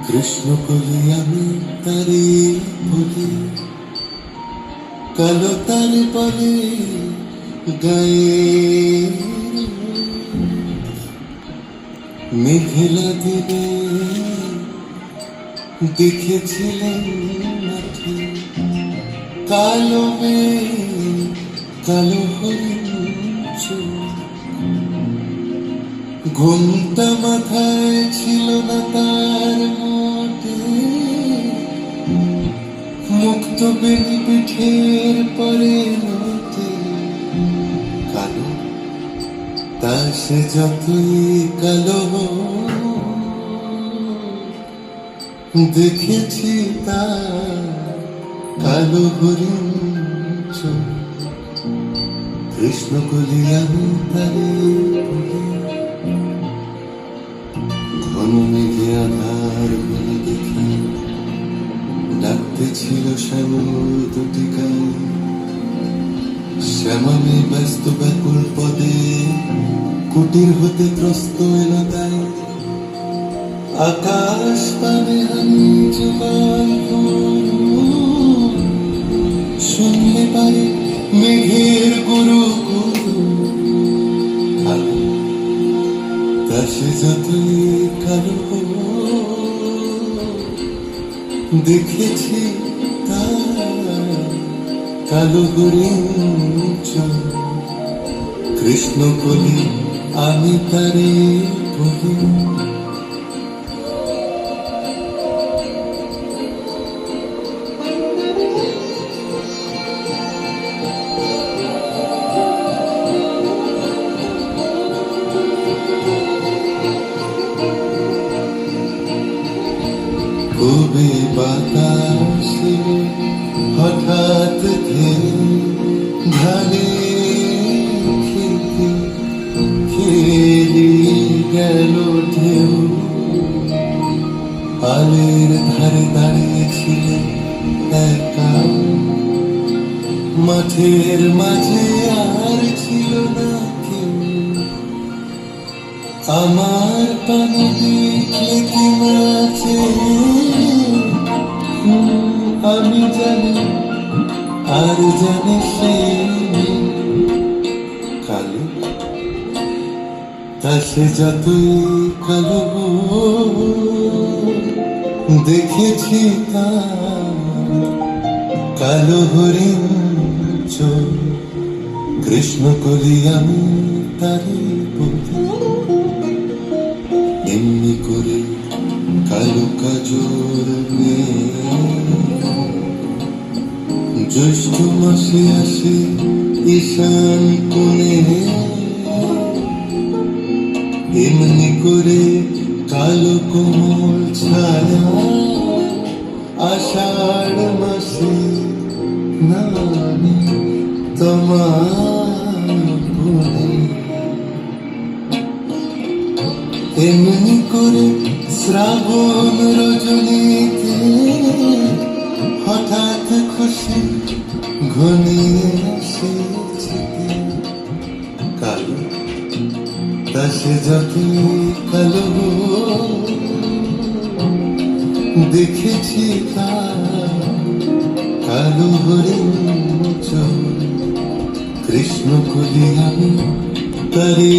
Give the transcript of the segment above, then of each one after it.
কৃষ্ণ কলি আমি তারে বলি, কালো তার বলে গায়ে মেঘলা দিনে দেখেছিলেন মাঠে কালো মেঘ কালো হরিণ চোখ। ঘুমটা মাথায় ছিল না তার মোটে, মুক্ত বেনি পিঠের পরে নোটে কালো, তা সে যতই কালো দেখেছি তার কালো হরিণ চোখ। কৃষ্ণ কলি আমি তারে বলি, ঘন মেঘে আধার বলে দেখি ডাকতে ছিল শ্যামল দুটি গায়ে। শ্যামামে ব্যস্ত ব্যাকুল পদে কুটির হতে ত্রস্ত এলো তাই। আকাশ পানে আমি জোগাড় শুনলে পারে মেঘের গুরু গুরু। তা সে যতই কালো দেখেছি তার কালো হরিণ চোখ। কৃষ্ণ কলি আমি তারে বলি, কবে বাতাসে হঠাৎ ধানে খেলি গেল ঢেউ। পালের ধারে দাঁড়িয়েছিলেন একা, মাঠের মাঝে আর ছিল না কেউ। আমার পানে দেখলে কি নাচে আমি জানি, আর জানে সে কালো, তা সে যতই কালো দেখেছি তার কালো হরিণ চোখ। কৃষ্ণ কলি আমি তারে বলি, এমনি করে কালো কাজর জ্যৈষ্ঠ মাসে আসে ঈশান কোণে। এমনি করে কালো কোমল ছায়া আষাঢ় মাসে নামে তোমার কোণে। এমনি করে শ্রাবণ রজনীতে হঠাৎ খুশি ঘনিয়ে এসেছে কালো, তা সে যতই কালো দেখেছি তার কালো হরিণ চোখ। কৃষ্ণ কলি আমি তারে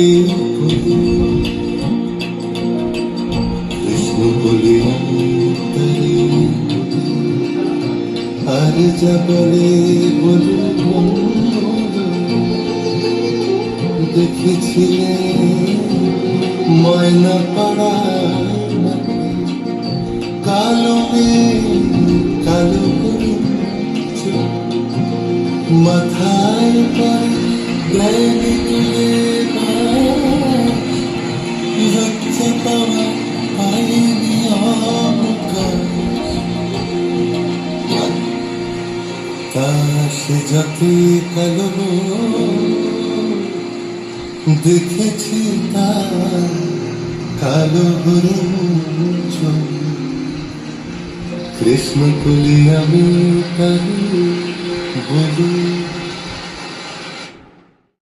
বলি, কৃষ্ণ কলি আমি তারে বলি। আর যা বলে বলুন দেখেছিলেন ময়না পাড়া কালো কালো মাথায় প্রায় তুলে লজ্জা পাওয়া পায়নি তা সে যতই কালো দেখেছি তার কালো হরিণ চোখ। কৃষ্ণ কলি আমি তারে বলি।